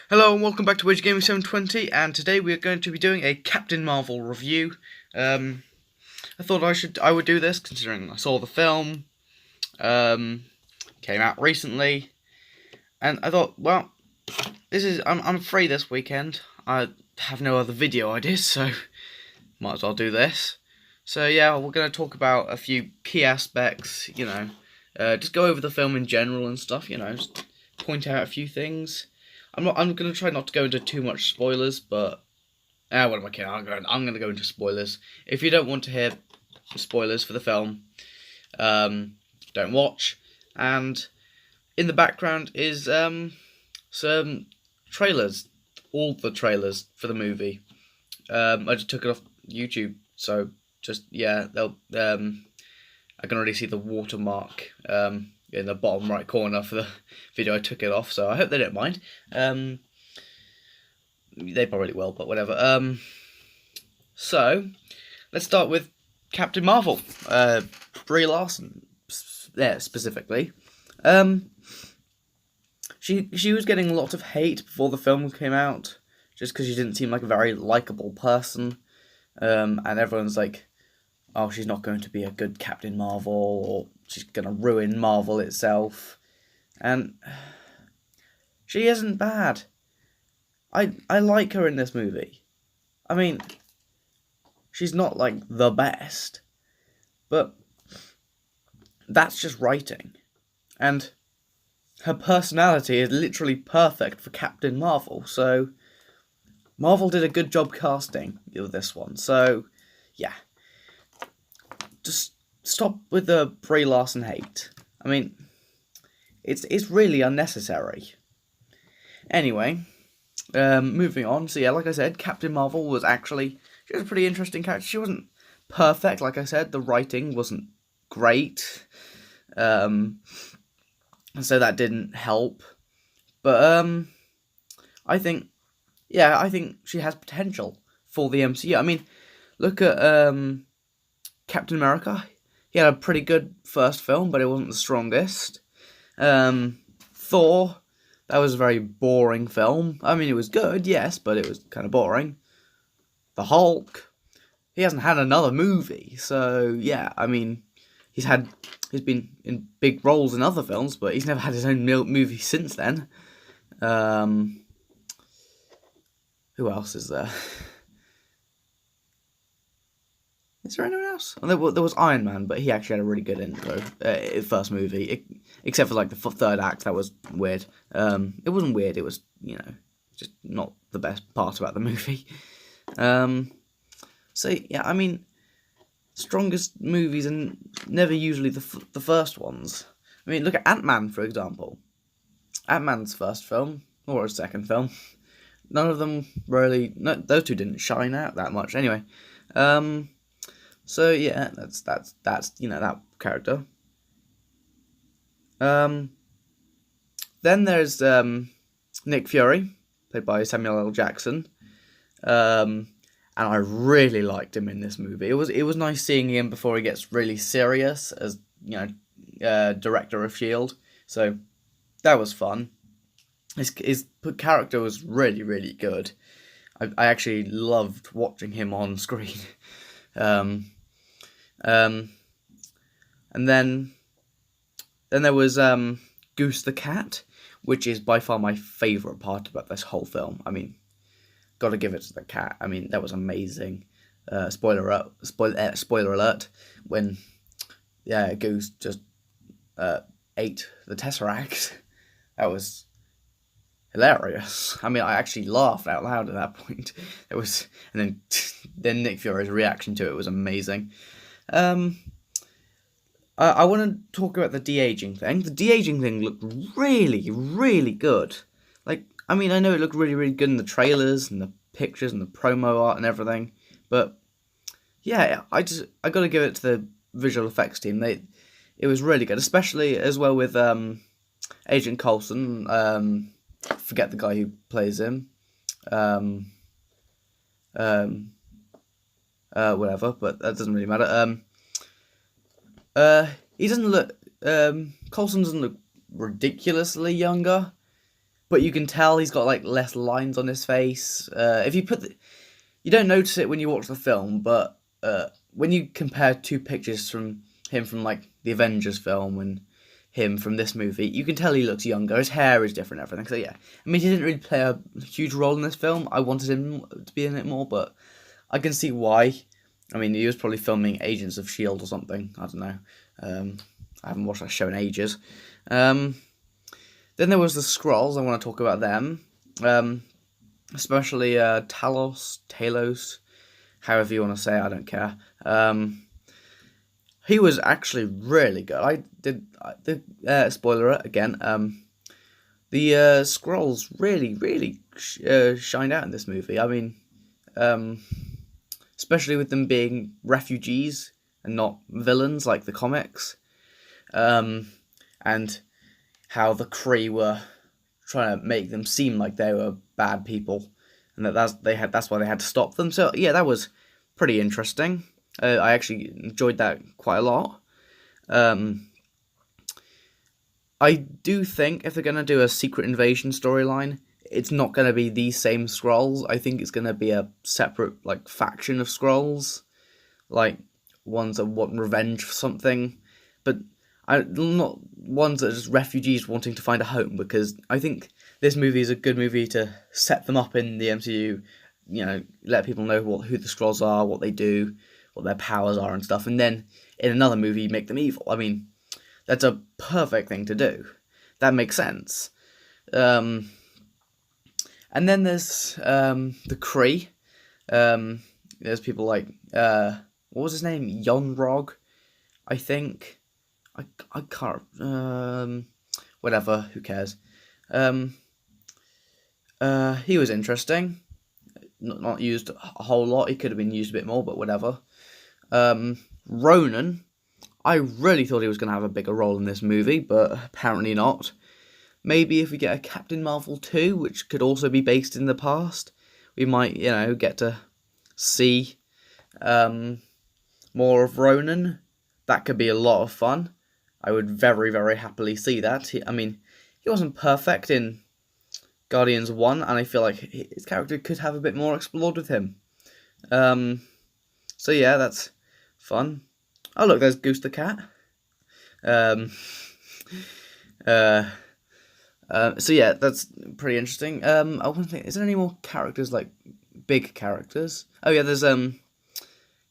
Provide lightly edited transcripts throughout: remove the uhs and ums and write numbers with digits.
Hello and welcome back to Wage Gaming 720, and today we are going to be doing a Captain Marvel review. I thought I would do this considering I saw the film, came out recently, and I thought, well, I'm free this weekend. I have no other video ideas, so might as well do this. So yeah, we're going to talk about a few key aspects, just go over the film in general and stuff, just point out a few things. I'm going to try not to go into too much spoilers, but what am I kidding? I'm going to go into spoilers. If you don't want to hear spoilers for the film, don't watch. And in the background is some trailers, all the trailers for the movie. I just took it off YouTube, so they'll I can already see the watermark in the bottom right corner for the video I took it off, so I hope they don't mind. They probably will, but whatever. So, let's start with Captain Marvel, Brie Larson, specifically. She was getting a lot of hate before the film came out, just because she didn't seem like a very likable person, and everyone's like, oh, she's not going to be a good Captain Marvel, or she's going to ruin Marvel itself. And she isn't bad. I like her in this movie. I mean, she's not like the best, but that's just writing. And her personality is literally perfect for Captain Marvel, so Marvel did a good job casting with this one. So, yeah. Just stop with the Brie Larson hate. I mean, it's really unnecessary. Anyway, moving on. So yeah, like I said, Captain Marvel was actually, she was a pretty interesting character. She wasn't perfect, like I said. The writing wasn't great, and so that didn't help. But I think she has potential for the MCU. I mean, look at Captain America. He had a pretty good first film, but it wasn't the strongest. Thor, that was a very boring film. I mean, it was good, yes, but it was kind of boring. The Hulk, he hasn't had another movie, so yeah, I mean, he's been in big roles in other films, but he's never had his own movie since then. Who else is there? Is there anyone else? There was Iron Man, but he actually had a really good intro, first movie, except for like the third act. That was weird. It wasn't weird. It was, just not the best part about the movie. So yeah, I mean, strongest movies are never usually the first ones. I mean, look at Ant-Man, for example. Ant-Man's first film, or his second film. None of them really. No, those two didn't shine out that much. Anyway. So yeah, that's that character. Then there's Nick Fury, played by Samuel L. Jackson. And I really liked him in this movie. It was nice seeing him before he gets really serious as director of S.H.I.E.L.D. So that was fun. His character was really, really good. I actually loved watching him on screen. And then there was Goose the Cat, which is by far my favourite part about this whole film. I mean, gotta give it to the cat. I mean, that was amazing. Spoiler alert, when Goose just ate the Tesseract. That was hilarious. I mean, I actually laughed out loud at that point. And then Nick Fury's reaction to it was amazing. I want to talk about the de-aging thing. The de-aging thing looked really, really good. Like, I mean, I know it looked really, really good in the trailers and the pictures and the promo art and everything, but yeah, I got to give it to the visual effects team. It was really good, especially as well with Agent Coulson. Forget the guy who plays him. Whatever, but that doesn't really matter. He doesn't look. Coulson doesn't look ridiculously younger. but you can tell he's got like less lines on his face. If you put you don't notice it when you watch the film, but when you compare two pictures from him from like the Avengers film and him from this movie, you can tell he looks younger. His hair is different, everything. So yeah, I mean, he didn't really play a huge role in this film. I wanted him to be in it more, but I can see why. I mean, he was probably filming Agents of S.H.I.E.L.D. or something. I don't know. I haven't watched that show in ages. Then there was the Skrulls. I want to talk about them. Especially Talos, however you want to say it, I don't care. He was actually really good. Spoiler again. The Skrulls really shined out in this movie. I mean, especially with them being refugees and not villains like the comics, and how the Kree were trying to make them seem like they were bad people, and that's why they had to stop them. So yeah, that was pretty interesting. I actually enjoyed that quite a lot. I do think if they're gonna do a secret invasion storyline, it's not gonna be these same Skrulls. I think it's gonna be a separate like faction of Skrulls, like ones that want revenge for something, but not ones that are just refugees wanting to find a home, because I think this movie is a good movie to set them up in the MCU, let people know who the Skrulls are, what they do, what their powers are and stuff, and then in another movie make them evil. I mean, that's a perfect thing to do. That makes sense. And then there's the Kree. There's people like, what was his name? Yonrog, I think. I can't, whatever, who cares. He was interesting. Not used a whole lot. He could have been used a bit more, but whatever. Ronan, I really thought he was going to have a bigger role in this movie, but apparently not. Maybe if we get a Captain Marvel 2, which could also be based in the past, we might, get to see more of Ronan. That could be a lot of fun. I would very, very happily see that. He wasn't perfect in Guardians 1, and I feel like his character could have a bit more explored with him. So yeah, that's fun. Oh look, there's Goose the cat. So yeah, that's pretty interesting. I want to think, is there any more characters, like big characters? Oh yeah, there's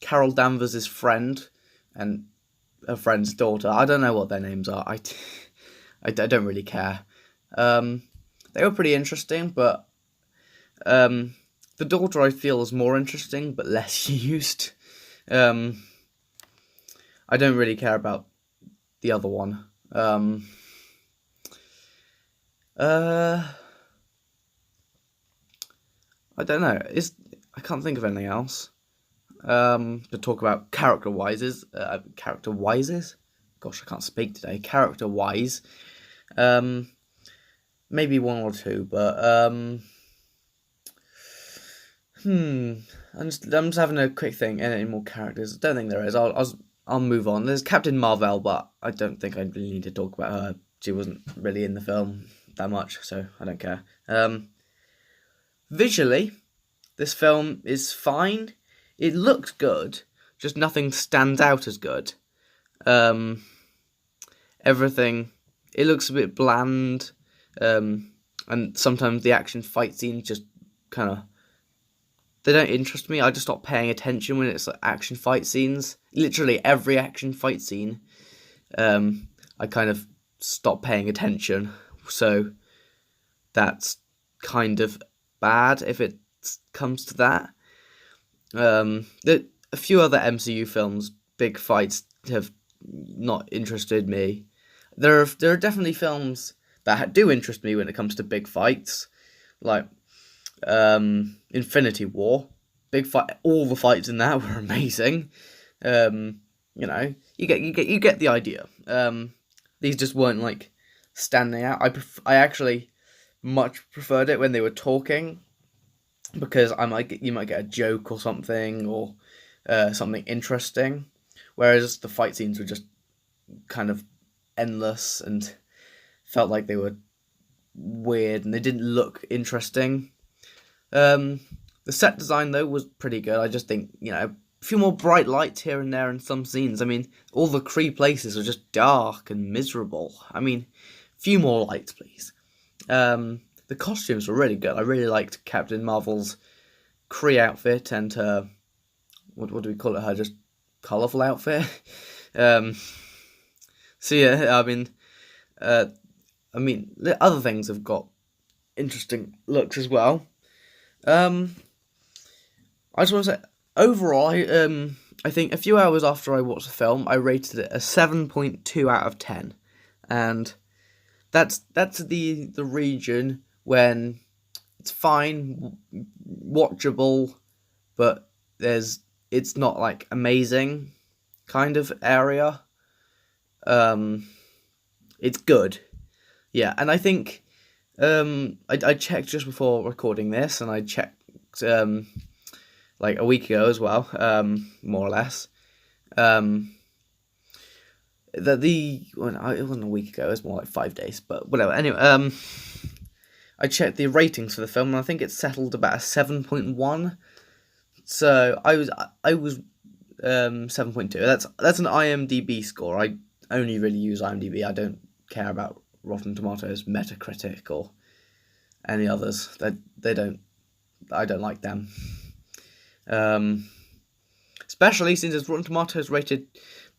Carol Danvers' friend and her friend's daughter. I don't know what their names are. I don't really care. They were pretty interesting, but the daughter I feel is more interesting but less used. I don't really care about the other one. I don't know. I can't think of anything else. To talk about character-wise. Gosh, I can't speak today. Character-wise. Maybe one or two, but I'm just having a quick think. Any more characters? I don't think there is. I'll move on. There's Captain Marvel, but I don't think I really need to talk about her. She wasn't really in the film that much, so I don't care. Visually, this film is fine. It looks good, just nothing stands out as good. Everything, it looks a bit bland, and sometimes the action fight scenes just kind of, they don't interest me. I just stop paying attention when it's like action fight scenes. Literally every action fight scene, I kind of stop paying attention. So that's kind of bad if it comes to that. A few other MCU films, big fights have not interested me. There are definitely films that do interest me when it comes to big fights, like Infinity War. Big fight, all the fights in that were amazing. You get the idea. These just weren't like standing out. I actually much preferred it when they were talking, because you might get a joke or something, or something interesting, whereas the fight scenes were just kind of endless and felt like they were weird and they didn't look interesting. The set design, though, was pretty good. I just think, a few more bright lights here and there in some scenes. I mean, all the Kree places are just dark and miserable. I mean, a few more lights, please. The costumes were really good. I really liked Captain Marvel's Kree outfit and her, what do we call it, her just colourful outfit. So yeah, the other things have got interesting looks as well. I just want to say, overall, I think a few hours after I watched the film, I rated it a 7.2 out of 10, and that's the region when it's fine, watchable, but it's not like amazing kind of area. It's good, yeah, and I think I checked just before recording this, and I checked like a week ago as well, more or less. It wasn't a week ago; it was more like 5 days, but whatever. Anyway, I checked the ratings for the film, and I think it settled about a 7.1. So I was 7.2. That's an IMDb score. I only really use IMDb. I don't care about Rotten Tomatoes, Metacritic, or any others. I don't like them. Especially since Rotten Tomatoes rated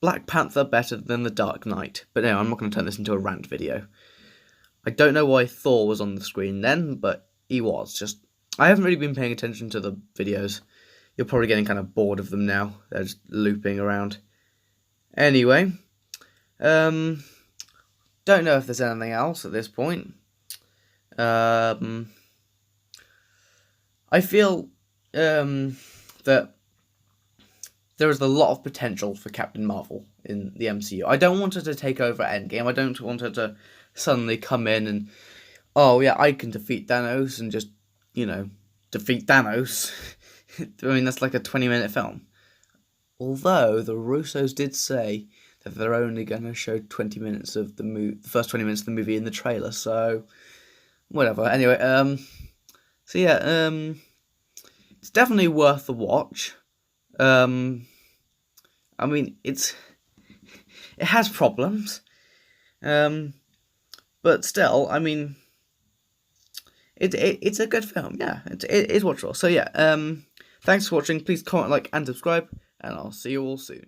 Black Panther better than The Dark Knight. But no, I'm not going to turn this into a rant video. I don't know why Thor was on the screen then, but he was. I haven't really been paying attention to the videos. You're probably getting kind of bored of them now. They're just looping around. Anyway, don't know if there's anything else at this point. I feel that there is a lot of potential for Captain Marvel in the MCU. I don't want her to take over Endgame. I don't want her to suddenly come in and, oh yeah, I can defeat Thanos and just, defeat Thanos. I mean, that's like a 20-minute film. Although the Russos did say that they're only going to show 20 minutes of the first 20 minutes of the movie in the trailer, so whatever. Anyway, so yeah, it's definitely worth the watch. I mean, it has problems, but still, I mean, it's a good film. Yeah, it's watchable. So yeah, thanks for watching. Please comment, like, and subscribe, and I'll see you all soon.